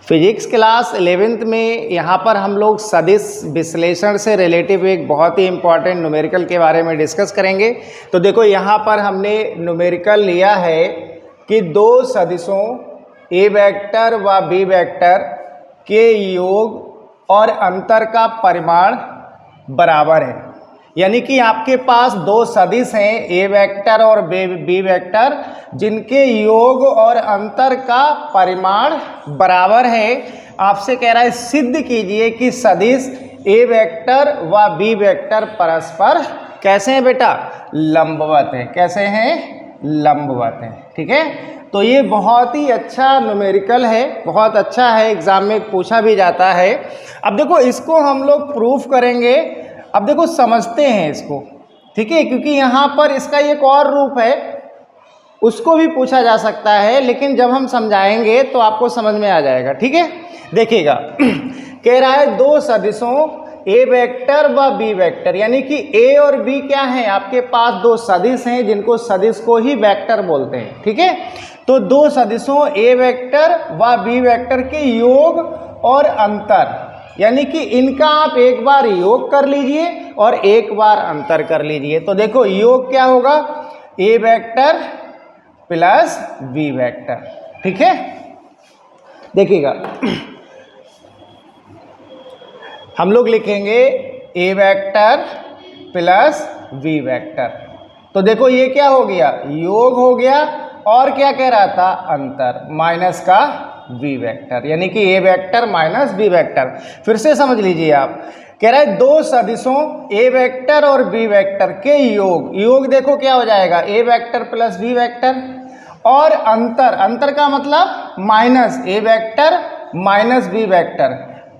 Physics class 11th में यहाँ पर हम लोग सदिश विश्लेषण से रिलेटिव एक बहुत ही इम्पॉर्टेंट न्यूमेरिकल के बारे में डिस्कस करेंगे। तो देखो यहाँ पर हमने न्यूमेरिकल लिया है कि दो सदिशों ए वेक्टर व बी वेक्टर के योग और अंतर का परिमाण बराबर है। यानी कि आपके पास दो सदिश हैं ए वेक्टर और बी वेक्टर जिनके योग और अंतर का परिमाण बराबर है। आपसे कह रहा है सिद्ध कीजिए कि सदिश ए वेक्टर व बी वेक्टर परस्पर कैसे हैं बेटा, लंबवत है। कैसे हैं, लंबवत है। ठीक है, तो ये बहुत ही अच्छा न्यूमेरिकल है, बहुत अच्छा है, एग्जाम में पूछा भी जाता है। अब देखो इसको हम लोग प्रूफ करेंगे। अब देखो समझते हैं इसको, ठीक है, क्योंकि यहाँ पर इसका एक और रूप है, उसको भी पूछा जा सकता है, लेकिन जब हम समझाएंगे तो आपको समझ में आ जाएगा। ठीक है, देखिएगा कह रहा है दो सदिशों ए वेक्टर व बी वेक्टर, यानी कि ए और बी क्या है, आपके पास दो सदिश हैं जिनको सदिश को ही वेक्टर बोलते हैं। ठीक है, तो दो सदिशों ए वेक्टर व बी वेक्टर के योग और अंतर, यानी कि इनका आप एक बार योग कर लीजिए और एक बार अंतर कर लीजिए। तो देखो योग क्या होगा, ए वेक्टर प्लस बी वेक्टर। ठीक है, देखिएगा हम लोग लिखेंगे ए वेक्टर प्लस बी वेक्टर। तो देखो ये क्या हो गया, योग हो गया, और क्या कह रहा था, अंतर, माइनस का बी वेक्टर, यानी कि ए वेक्टर माइनस बी वेक्टर। फिर से समझ लीजिए, आप कह रहे हैं दो सदिशों ए वेक्टर और बी वेक्टर के योग, योग देखो क्या हो जाएगा, ए वेक्टर प्लस बी वेक्टर, और अंतर, अंतर का मतलब माइनस ए वेक्टर माइनस बी वेक्टर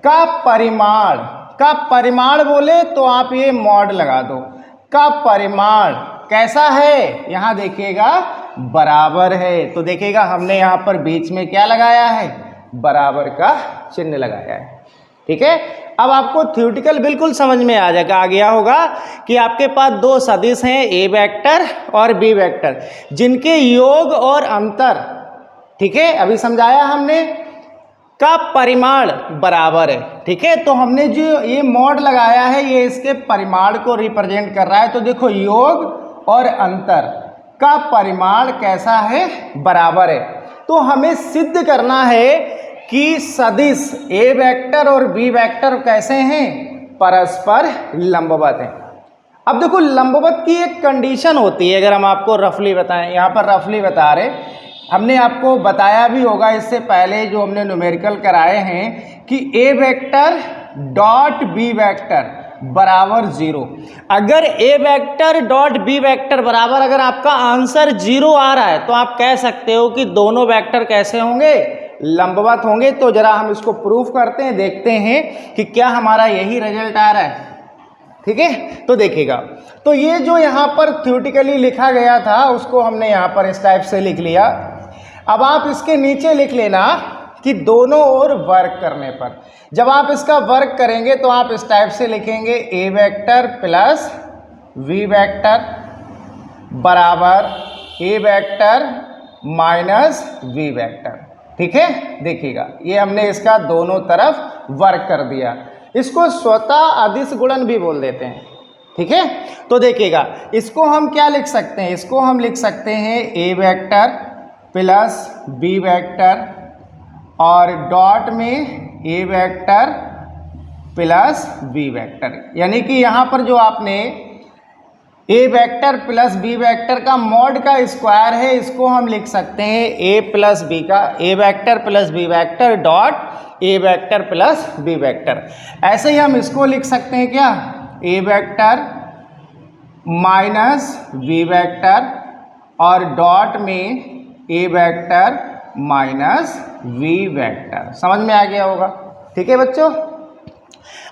का परिमाण। का परिमाण बोले तो आप ये मॉड लगा दो, का परिमाण कैसा है, यहाँ देखिएगा बराबर है। तो देखिएगा हमने यहाँ पर बीच में क्या लगाया है, बराबर का चिन्ह लगाया है। ठीक है, अब आपको थ्योरेटिकल बिल्कुल समझ में आ जाएगा, आ गया होगा कि आपके पास दो सदिश हैं ए वेक्टर और बी वेक्टर जिनके योग और अंतर, ठीक है, अभी समझाया हमने, का परिमाण बराबर है। ठीक है, तो हमने जो ये मॉड लगाया है ये इसके परिमाण को रिप्रेजेंट कर रहा है। तो देखो योग और अंतर का परिमाण कैसा है, बराबर है। तो हमें सिद्ध करना है कि सदिश ए वेक्टर और बी वेक्टर कैसे हैं, परस्पर लंबवत हैं। अब देखो लंबवत की एक कंडीशन होती है, अगर हम आपको रफली बताएं, यहाँ पर रफली बता रहे, हमने आपको बताया भी होगा इससे पहले जो हमने न्यूमेरिकल कराए हैं कि ए वेक्टर डॉट बी वेक्टर बराबर 0। अगर A vector dot B vector बराबर, अगर आपका आंसर 0 आ रहा है तो आप कह सकते हो कि दोनों वेक्टर कैसे होंगे, लंबवत होंगे। तो जरा हम इसको प्रूफ करते हैं, देखते हैं कि क्या हमारा यही रिजल्ट आ रहा है। ठीक है, तो देखिएगा, तो ये जो यहाँ पर थ्योरेटिकली लिखा गया था उसको हमने यहाँ पर इस टाइप से लिख लिया। अब आप इसके नीचे लिख लेना कि दोनों ओर वर्क करने पर, जब आप इसका वर्क करेंगे तो आप इस टाइप से लिखेंगे ए वेक्टर प्लस वी वेक्टर बराबर ए वेक्टर माइनस वी वेक्टर। ठीक है, देखिएगा ये हमने इसका दोनों तरफ वर्क कर दिया, इसको स्वतः अदिश गुणन भी बोल देते हैं। ठीक है, तो देखिएगा इसको हम क्या लिख सकते हैं, इसको हम लिख सकते हैं ए वेक्टर प्लस बी वेक्टर और डॉट में A vector plus B vector, यानी कि यहाँ पर जो आपने ए वेक्टर प्लस बी वेक्टर का मॉड का स्क्वायर है, इसको हम लिख सकते हैं ए प्लस बी का, A vector plus B vector dot A vector plus B vector. ऐसे ही हम इसको लिख सकते हैं क्या, A vector minus B vector और डॉट में A vector minus V vector. समझ में आ गया होगा। ठीक है बच्चों,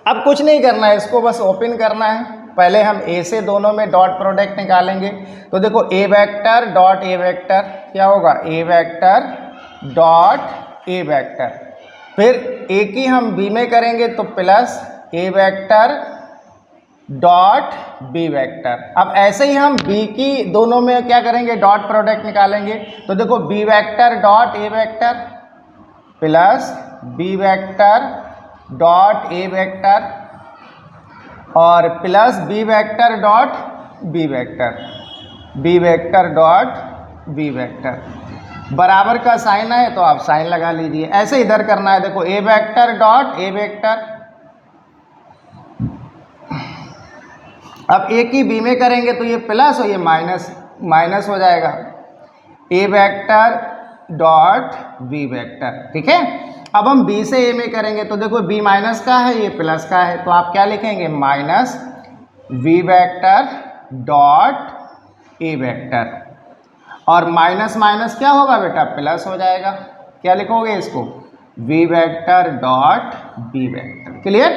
अब कुछ नहीं करना है, इसको बस ओपन करना है। पहले हम ए से दोनों में डॉट प्रोडक्ट निकालेंगे। तो देखो ए वेक्टर डॉट ए वेक्टर क्या होगा, ए वेक्टर डॉट ए वेक्टर, फिर ए की हम बी में करेंगे तो प्लस ए वेक्टर डॉट बी वेक्टर। अब ऐसे ही हम बी की दोनों में क्या करेंगे, डॉट प्रोडक्ट निकालेंगे। तो देखो B vector dot A vector plus B vector dot A vector और plus B vector dot B vector, B vector dot B vector. बराबर का साइन है तो आप साइन लगा लीजिए। ऐसे इधर करना है, देखो ए वेक्टर डॉट ए वेक्टर, अब ए की बी में करेंगे तो ये प्लस और ये माइनस, माइनस हो जाएगा। ए वेक्टर डॉट बी वेक्टर, ठीक है। अब हम बी से ए में करेंगे तो देखो बी माइनस का है, ये प्लस का है, तो आप क्या लिखेंगे minus V vector dot A vector, और माइनस माइनस क्या होगा बेटा, प्लस हो जाएगा। क्या लिखोगे इसको, V vector dot B vector. Clear.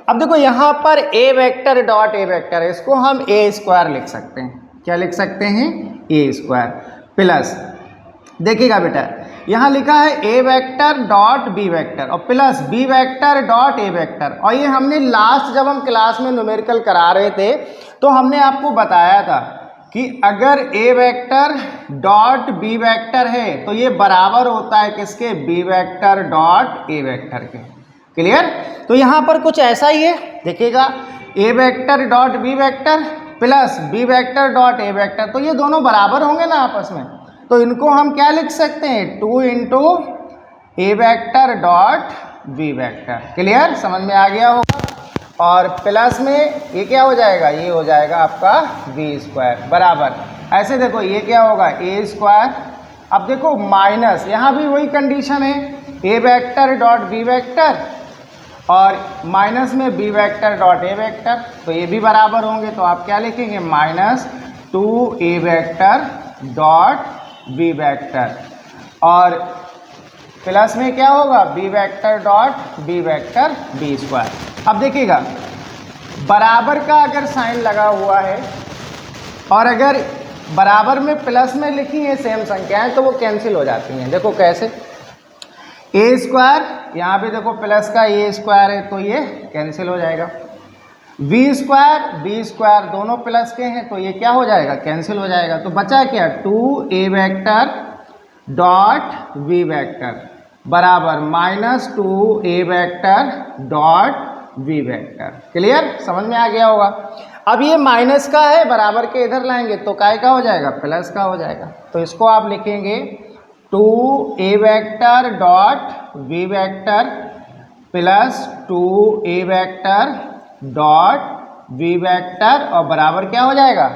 अब देखो यहाँ पर A vector dot A vector है, इसको हम ए स्क्वायर लिख सकते हैं। क्या लिख सकते हैं, ए स्क्वायर प्लस, देखिएगा बेटा यहाँ लिखा है A vector dot B vector और plus B vector dot A vector, और ये हमने लास्ट जब हम क्लास में न्यूमेरिकल करा रहे थे तो हमने आपको बताया था कि अगर A vector dot B vector है तो ये बराबर होता है किसके, B vector dot A vector के। क्लियर। तो यहाँ पर कुछ ऐसा ही है, देखिएगा A vector dot B vector plus B vector dot A vector, तो ये दोनों बराबर होंगे ना आपस में, तो इनको हम क्या लिख सकते हैं, 2 into A vector dot B vector. Clear, समझ में आ गया होगा। और प्लस में ये क्या हो जाएगा, ये हो जाएगा आपका बी स्क्वायर बराबर, ऐसे देखो ये क्या होगा ए स्क्वायर। अब देखो माइनस, यहाँ भी वही कंडीशन है, A vector dot B vector और माइनस में B vector dot A vector, तो ये भी बराबर होंगे, तो आप क्या लिखेंगे minus 2 A vector dot B vector, और प्लस में क्या होगा B vector dot B vector B square. अब देखिएगा बराबर का अगर साइन लगा हुआ है और अगर बराबर में प्लस में लिखी है सेम संख्याएं तो वो कैंसिल हो जाती हैं। देखो कैसे, ए स्क्वायर यहाँ पे देखो प्लस का ए स्क्वायर है तो ये कैंसिल हो जाएगा, वी स्क्वायर बी स्क्वायर दोनों प्लस के हैं तो ये क्या हो जाएगा, कैंसिल हो जाएगा। तो बचा क्या, 2 A vector dot V vector बराबर minus 2 A vector dot V vector. Clear, समझ में आ गया होगा। अब ये माइनस का है, बराबर के इधर लाएंगे तो काय का हो जाएगा, प्लस का हो जाएगा, तो इसको आप लिखेंगे 2 A vector dot V vector plus 2 A vector dot V vector और बराबर क्या हो जाएगा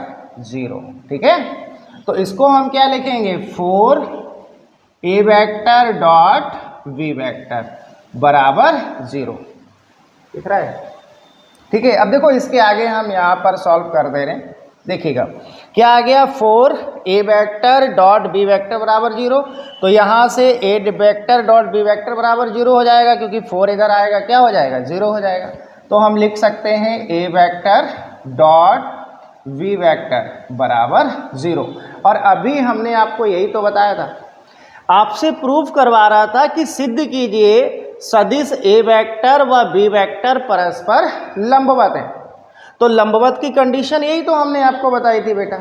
0। ठीक है, तो इसको हम क्या लिखेंगे 4 ए वेक्टर डॉट वी वेक्टर बराबर 0। दिख रहा है। ठीक है, अब देखो इसके आगे हम यहाँ पर सॉल्व कर दे रहे हैं। देखिएगा क्या आ गया, 4 ए वेक्टर डॉट बी वेक्टर बराबर 0, तो यहाँ से ए वेक्टर डॉट बी वेक्टर बराबर 0 हो जाएगा, क्योंकि 4 इधर आएगा क्या हो जाएगा 0 हो जाएगा। तो हम लिख सकते हैं ए वेक्टर डॉट वी वेक्टर बराबर 0। और अभी हमने आपको यही तो बताया था, आपसे प्रूफ करवा रहा था कि सिद्ध कीजिए सदिश ए वेक्टर व बी वेक्टर परस्पर लंबवत है। तो लंबवत की कंडीशन यही तो हमने आपको बताई थी बेटा,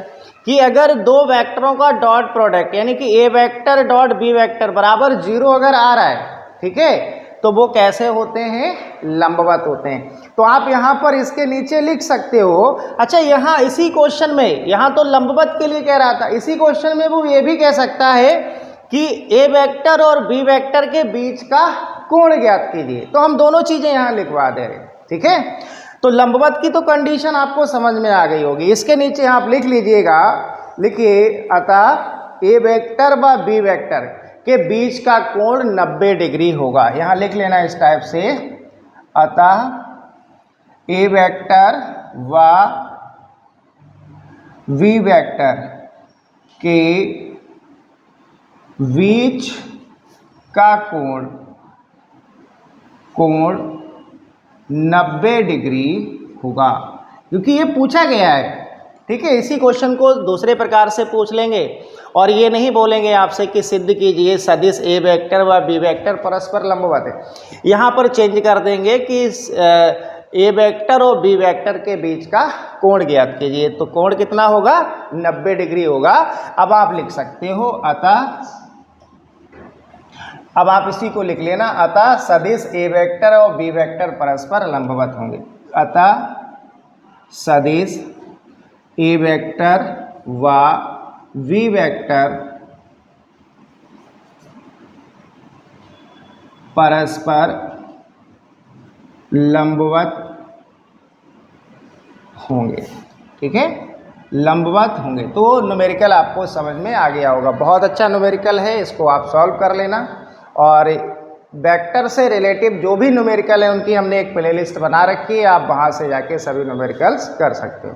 कि अगर दो वेक्टरों का डॉट प्रोडक्ट यानी कि ए वेक्टर डॉट बी वेक्टर बराबर 0 अगर आ रहा है, ठीक है, तो वो कैसे होते हैं, लंबवत होते हैं। तो आप यहाँ पर इसके नीचे लिख सकते हो। अच्छा, यहाँ इसी क्वेश्चन में, यहाँ तो लंबवत के लिए कह रहा था, इसी क्वेश्चन में वो ये भी कह सकता है कि ए वेक्टर और बी वेक्टर के बीच का कोण ज्ञात कीजिए। तो हम दोनों चीजें यहाँ लिखवा दे रहे हैं। ठीक है, तो लंबवत की तो कंडीशन आपको समझ में आ गई होगी। इसके नीचे आप लिख लीजिएगा, लिखिए अतः ए वेक्टर व बी वेक्टर के बीच का कोण 90 डिग्री होगा। यहाँ लिख लेना इस टाइप से, अतः ए वेक्टर व वी वेक्टर के बीच का कोण 90 डिग्री होगा, क्योंकि ये पूछा गया है। ठीक है, इसी क्वेश्चन को दूसरे प्रकार से पूछ लेंगे और ये नहीं बोलेंगे आपसे कि सिद्ध कीजिए सदिश ए वेक्टर व बी वेक्टर परस्पर लंबवत है। यहाँ पर चेंज कर देंगे कि ए वेक्टर और बी वेक्टर के बीच का कोण ज्ञात कीजिए। तो कोण कितना होगा, 90 डिग्री होगा। अब आप लिख सकते हो अतः अब आप इसी को लिख लेना, अतः सदिश ए वेक्टर और बी वेक्टर परस्पर लंबवत होंगे। अतः सदिश ए वेक्टर व वी वेक्टर परस्पर लंबवत होंगे। ठीक है, लंबवत होंगे। तो न्यूमेरिकल आपको समझ में आ गया होगा। बहुत अच्छा न्यूमेरिकल है, इसको आप सॉल्व कर लेना। और वेक्टर से रिलेटिव जो भी न्यूमेरिकल है उनकी हमने एक प्लेलिस्ट बना रखी है, आप वहाँ से जाके सभी न्यूमेरिकल्स कर सकते हो।